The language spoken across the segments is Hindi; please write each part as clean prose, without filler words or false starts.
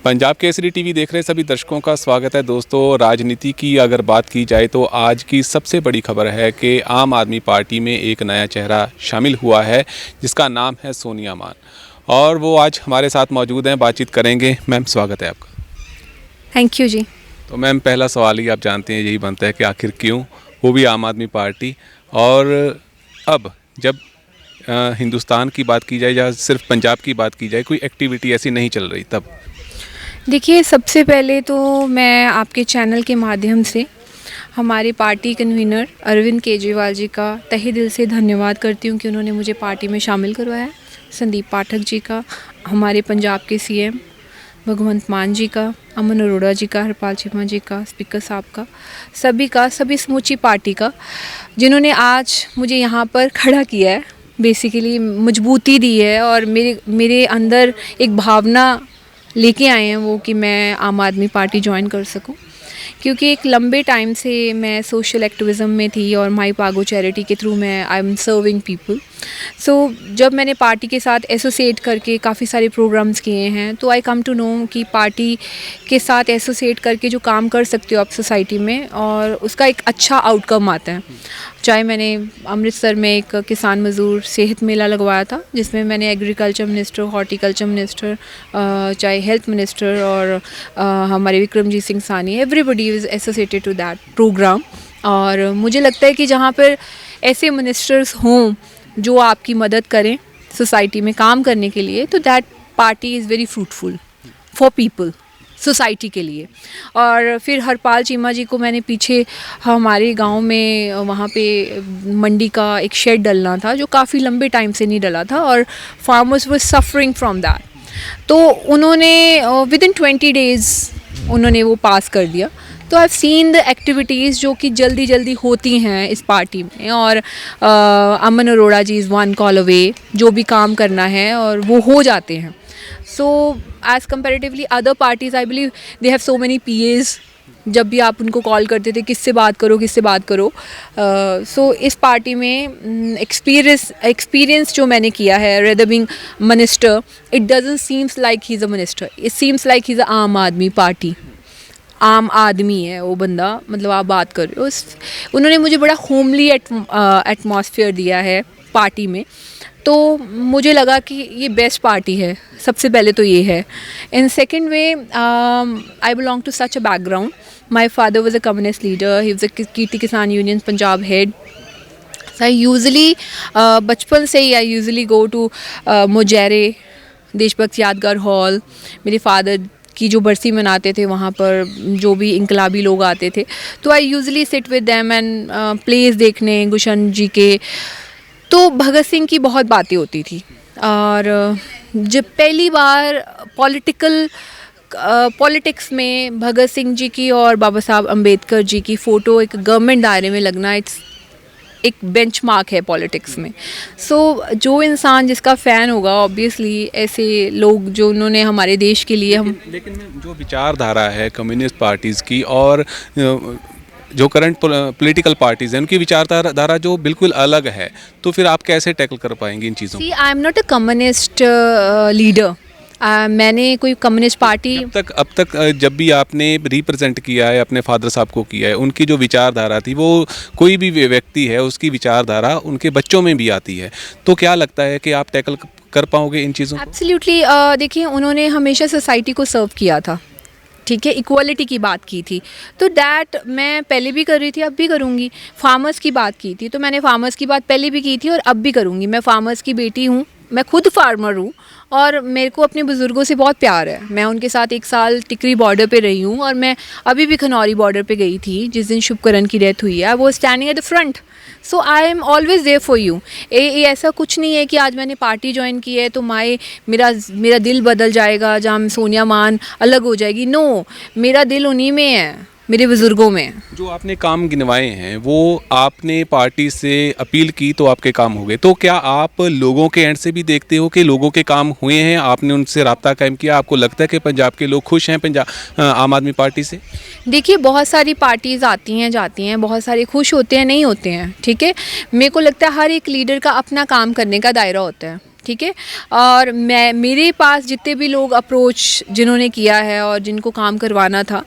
पंजाब केसरी टीवी देख रहे सभी दर्शकों का स्वागत है। दोस्तों, राजनीति की अगर बात की जाए तो आज की सबसे बड़ी खबर है कि आम आदमी पार्टी में एक नया चेहरा शामिल हुआ है जिसका नाम है सोनिया मान, और वो आज हमारे साथ मौजूद हैं, बातचीत करेंगे। मैम, स्वागत है आपका। थैंक यू जी। तो मैम, पहला सवाल ही आप जानते हैं, यही बनता है कि आखिर क्यों, वो भी आम आदमी पार्टी। और अब जब हिंदुस्तान की बात की जाए या सिर्फ पंजाब की बात की जाए, कोई एक्टिविटी ऐसी नहीं चल रही, तब देखिए, सबसे पहले तो मैं आपके चैनल के माध्यम से हमारे पार्टी कन्वीनर अरविंद केजरीवाल जी का तहे दिल से धन्यवाद करती हूँ कि उन्होंने मुझे पार्टी में शामिल करवाया। संदीप पाठक जी का, हमारे पंजाब के सीएम भगवंत मान जी का, अमन अरोड़ा जी का, हरपाल चीमा जी का, स्पीकर साहब का, सभी समूची पार्टी का, जिन्होंने आज मुझे यहाँ पर खड़ा किया है, बेसिकली मजबूती दी है और मेरे अंदर एक भावना लेके आए हैं वो कि मैं आम आदमी पार्टी ज्वाइन कर सकूं, क्योंकि एक लंबे टाइम से मैं सोशल एक्टिविज़म में थी और माई पागो चैरिटी के थ्रू मैं आई एम सर्विंग पीपल। सो जब मैंने पार्टी के साथ एसोसिएट करके काफ़ी सारे प्रोग्राम्स किए हैं तो आई कम टू नो कि पार्टी के साथ एसोसिएट करके जो काम कर सकते हो आप सोसाइटी में, और उसका एक अच्छा आउटकम आता है। चाहे मैंने अमृतसर में एक किसान मज़दूर सेहत मेला लगवाया था जिसमें मैंने एग्रीकल्चर मिनिस्टर, हॉर्टिकल्चर मिनिस्टर, चाहे हेल्थ मिनिस्टर और हमारे Vikramjit Singh Sahni, everybody is associated to that programme. और मुझे लगता है कि जहाँ पर ऐसे मिनिस्टर्स हों जो आपकी मदद करें सोसाइटी में काम करने के लिए, तो that party is very fruitful for people, society के लिए। और फिर हरपाल चीमा जी को मैंने पीछे हमारे गांव में वहाँ पे मंडी का एक शेड डलना था जो काफ़ी लंबे टाइम से नहीं डला था और farmers were suffering from that, तो उन्होंने विद इन 20 डेज़ उन्होंने वो पास कर दिया। तो I have seen the activities जो कि जल्दी जल्दी होती हैं इस पार्टी में, और अमन अरोड़ा जी इज़ वन कॉल अवे, जो भी काम करना है और वो हो जाते हैं। So as comparatively other parties I believe they have so many PAs, जब भी आप उनको कॉल करते थे किससे बात करो। सो इस पार्टी में एक्सपीरियंस जो मैंने किया है, rather being minister, it doesn't seems like he is a minister, it seems like he is a आम आदमी पार्टी। आम आदमी है वो बंदा, मतलब आप बात कर रहे हो। उन्होंने मुझे बड़ा होमली एटमॉस्फेयर दिया है पार्टी में, तो मुझे लगा कि ये बेस्ट पार्टी है। सबसे पहले तो ये है। In second way, I belong to such a background. My father was a communist leader, he was a Kirti Kisan union Punjab head. I usually बचपन से ही आई यूजली गो टू मोजेरे, देशभक्त यादगार हॉल। मेरे फादर की जो बरसी मनाते थे वहाँ पर जो भी इंकलाबी लोग आते थे, तो I usually sit with them and place देखने गुशन जी के। तो भगत सिंह की बहुत बातें होती थी, और जब पहली बार पॉलिटिक्स में भगत सिंह जी की और बाबा साहब अम्बेडकर जी की फ़ोटो एक गवर्नमेंट दायरे में लगना, इट्स एक बेंचमार्क है पॉलिटिक्स में। सो जो इंसान जिसका फ़ैन होगा, ऑब्वियसली ऐसे लोग जो उन्होंने हमारे देश के लिए लेकिन जो विचारधारा है कम्युनिस्ट पार्टीज़ की और जो करंट पॉलिटिकल पार्टीज़ हैं, उनकी विचारधारा जो बिल्कुल अलग है, तो फिर आप कैसे टैकल कर पाएंगे इन चीज़ों को? See I am not a communist leader. मैंने कोई कम्युनिस्ट पार्टी अब तक जब भी आपने रिप्रेजेंट किया है, अपने फादर साहब को किया है, उनकी जो विचारधारा थी, वो कोई भी व्यक्ति है उसकी विचारधारा उनके बच्चों में भी आती है, तो क्या लगता है कि आप टैकल कर पाओगे इन चीज़ों को? एब्सोल्युटली। देखिए, उन्होंने हमेशा सोसाइटी को सर्व किया था, ठीक है, इक्वालिटी की बात की थी, तो दैट मैं पहले भी कर रही थी, अब भी करूँगी। फार्मर्स की बात की थी, तो मैंने फार्मर्स की बात पहले भी की थी और अब भी करूँगी। मैं फार्मर्स की बेटी हूँ, मैं खुद फार्मर हूँ और मेरे को अपने बुज़ुर्गों से बहुत प्यार है। मैं उनके साथ 1 साल टिकरी बॉर्डर पे रही हूँ, और मैं अभी भी खनौरी बॉर्डर पे गई थी जिस दिन शुभकरण की डेथ हुई है। वो standing at the front, so I am always there for you. ऐसा कुछ नहीं है कि आज मैंने पार्टी ज्वाइन की है तो मेरा दिल बदल जाएगा, जहाँ सोनिया मान अलग हो जाएगी। नो, मेरा दिल उन्हीं में है, मेरे बुज़ुर्गों में। जो आपने काम गिनवाए हैं वो आपने पार्टी से अपील की तो आपके काम हो गए, तो क्या आप लोगों के एंड से भी देखते हो कि लोगों के काम हुए हैं? आपने उनसे राब्ता कायम किया? आपको लगता है कि पंजाब के लोग खुश हैं आम आदमी पार्टी से? देखिए, बहुत सारी पार्टीज़ आती हैं जाती हैं, बहुत सारे खुश होते हैं, नहीं होते हैं, ठीक है। मेरे को लगता है हर एक लीडर का अपना काम करने का दायरा होता है, ठीक है। और मेरे पास जितने भी लोग अप्रोच जिन्होंने किया है और जिनको काम करवाना था,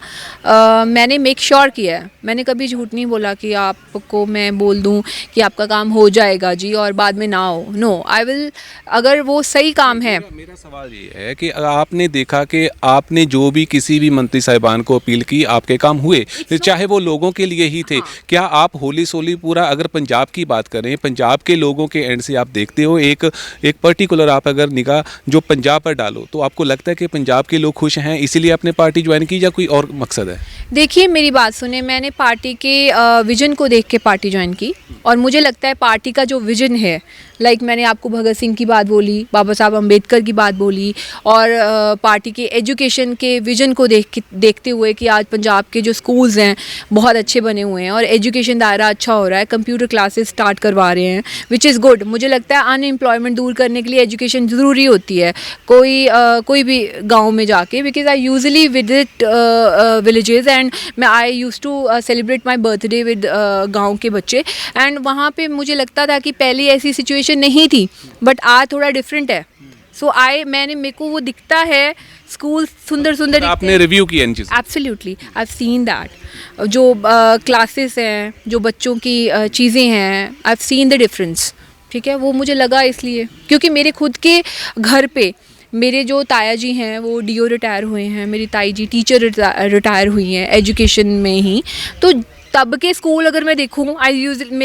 मैंने मेक श्योर किया है। मैंने कभी झूठ नहीं बोला कि आपको मैं बोल दूं कि आपका काम हो जाएगा जी और बाद में ना हो। नो, आई विल, अगर वो सही काम है। मेरा सवाल ये है कि आपने देखा कि आपने जो भी किसी भी मंत्री साहिबान को अपील की, आपके काम हुए, चाहे वो लोगों के लिए ही थे। क्या आप होली सोली पूरा, अगर पंजाब की बात करें, पंजाब के लोगों के एंड से आप देखते हो, एक पर्टिकुलर आप अगर निगाह जो पंजाब पर डालो, तो आपको लगता है कि पंजाब के लोग खुश हैं इसीलिए आपने पार्टी ज्वाइन की, या कोई और मकसद है? देखिए मेरी बात सुने, मैंने पार्टी के विजन को देख के पार्टी ज्वाइन की, और मुझे लगता है पार्टी का जो विजन है, लाइक मैंने आपको भगत सिंह की बात बोली, बाबा साहब अम्बेडकर की बात बोली, और पार्टी के एजुकेशन के विजन को देखते हुए कि आज पंजाब के जो स्कूल्स हैं बहुत अच्छे बने हुए हैं और एजुकेशन दायरा अच्छा हो रहा है, कंप्यूटर क्लासेस स्टार्ट करवा रहे हैं, विच इज़ गुड। मुझे लगता है अनएम्प्लॉयमेंट दूर करने के लिए एजुकेशन ज़रूरी होती है कोई भी गाँव में जाके, because I usually visit villages and I use to celebrate my birthday with गाँव के बच्चे, एंड वहाँ पे मुझे लगता था कि पहले ऐसी सिचुएशन नहीं थी, बट आज थोड़ा डिफरेंट है। सो मेरे को वो दिखता है, स्कूल सुंदर सुंदर। आपने रिव्यू किया इन चीज़ों? Absolutely, I have seen that. जो क्लासेस हैं, जो बच्चों की चीज़ें हैं, I have seen the difference. ठीक है, वो मुझे लगा इसलिए क्योंकि मेरे खुद के घर पे मेरे जो ताया जी हैं वो डीओ रिटायर हुए हैं, मेरी ताई जी टीचर रिटायर हुई हैं एजुकेशन में ही। तो तब के स्कूल अगर मैं देखूँ,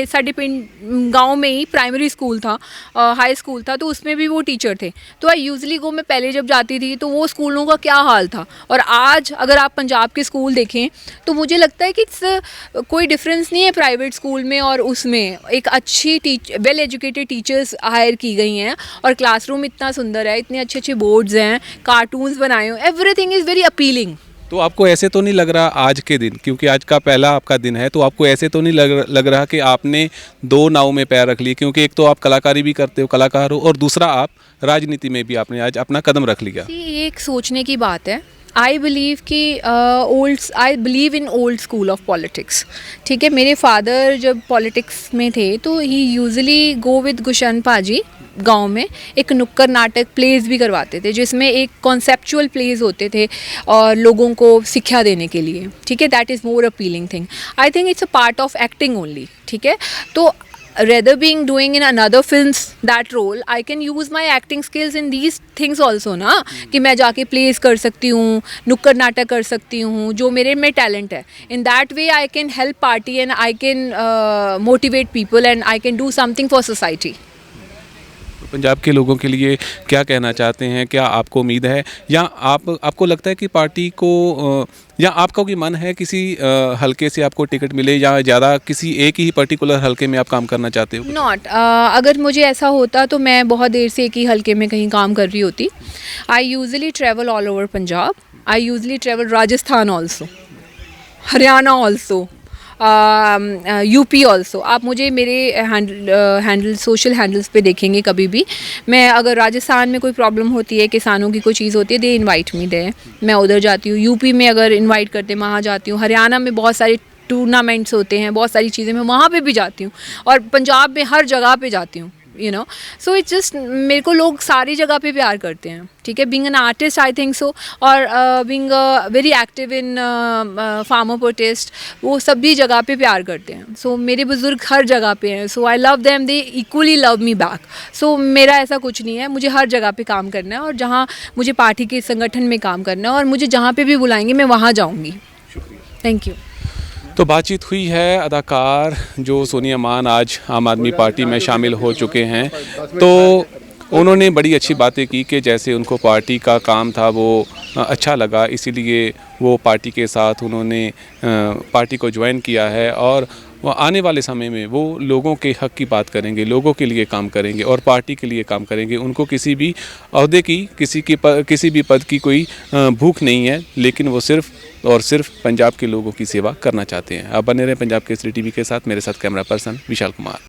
साढ़े पिंड गांव में ही प्राइमरी स्कूल था, हाई स्कूल था, तो उसमें भी वो टीचर थे। तो आई यूजली मैं पहले जब जाती थी तो वो स्कूलों का क्या हाल था, और आज अगर आप पंजाब के स्कूल देखें तो मुझे लगता है कि कोई डिफरेंस नहीं है प्राइवेट स्कूल में और उसमें। एक अच्छी वेल एजुकेटेड टीचर्स हायर की गई हैं, और क्लासरूम इतना सुंदर है, इतने अच्छे अच्छे बोर्ड्स हैं, कार्टून्स बनाए हुए, एवरीथिंग इज़ वेरी अपीलिंग। तो आपको ऐसे तो नहीं लग रहा आज के दिन, क्योंकि आज का पहला आपका दिन है, तो आपको ऐसे तो नहीं लग रहा कि आपने दो नाव में पैर रख लिए? क्योंकि एक तो आप कलाकारी भी करते हो, कलाकार हो, और दूसरा आप राजनीति में भी आपने आज अपना कदम रख लिया। ये एक सोचने की बात है। I believe in old school of politics. ठीक है, मेरे फादर जब पॉलिटिक्स में थे तो ही यूजली गो विद गुशन पाजी गांव में एक नुक्कड़ नाटक प्लेज भी करवाते थे, जिसमें एक कॉन्सेप्चुअल प्लेज होते थे और लोगों को शिक्षा देने के लिए। ठीक है, that is more appealing thing. I think it's a part of acting only. ठीक है, तो rather being doing in another films that role, I can use my acting skills in these things also ना, कि मैं जाके प्लेस कर सकती हूँ, नुक्कड़ नाटक कर सकती हूँ, जो मेरे में टैलेंट है। In that way I can help party and I can motivate people and I can do something for society. Punjab के लोगों के लिए क्या कहना चाहते हैं? क्या आपको उम्मीद है, या आपको लगता है कि पार्टी को, या आपका कोई मन है किसी हलके से आपको टिकट मिले, या ज़्यादा किसी एक ही पर्टिकुलर हलके में आप काम करना चाहते हो? नॉट, अगर मुझे ऐसा होता तो मैं बहुत देर से एक ही हलके में कहीं काम कर रही होती। I usually travel all over Punjab, I usually travel Rajasthan also, Haryana also, UP also. आप मुझे मेरे हैंडल सोशल हैंडल्स पे देखेंगे कभी भी। मैं अगर राजस्थान में कोई प्रॉब्लम होती है, किसानों की कोई चीज़ होती है, दे इनवाइट मी दे, मैं उधर जाती हूँ। यूपी में अगर इनवाइट करते हैं वहाँ जाती हूँ। हरियाणा में बहुत सारे टूर्नामेंट्स होते हैं, बहुत सारी चीज़ें, मैं वहाँ पे भी जाती हूँ, और पंजाब में हर जगह पे जाती हूँ। You know, so it's just, मेरे को लोग सारी जगह पे प्यार करते हैं। ठीक है, being an artist I think so, और being very active in farmer protest, वो सभी जगह पे प्यार करते हैं। सो मेरे बुज़ुर्ग हर जगह पे हैं, so I love them, they equally love me back. So मेरा ऐसा कुछ नहीं है, मुझे हर जगह पे काम करना है, और जहाँ मुझे पार्टी के संगठन में काम करना है, और मुझे जहाँ पे भी बुलाएंगे मैं वहाँ जाऊँगी। Thank you. तो बातचीत हुई है अदाकार जो सोनिया मान आज आम आदमी पार्टी में शामिल हो चुके हैं। तो उन्होंने बड़ी अच्छी बातें की कि जैसे उनको पार्टी का काम था वो अच्छा लगा, इसीलिए वो पार्टी के साथ उन्होंने पार्टी को ज्वाइन किया है, और वो आने वाले समय में वो लोगों के हक़ की बात करेंगे, लोगों के लिए काम करेंगे और पार्टी के लिए काम करेंगे। उनको किसी भी ओहदे की, किसी भी पद की कोई भूख नहीं है, लेकिन वो सिर्फ़ और सिर्फ पंजाब के लोगों की सेवा करना चाहते हैं। आप बने रहें पंजाब केसरी टीवी के साथ। मेरे साथ कैमरा पर्सन विशाल कुमार।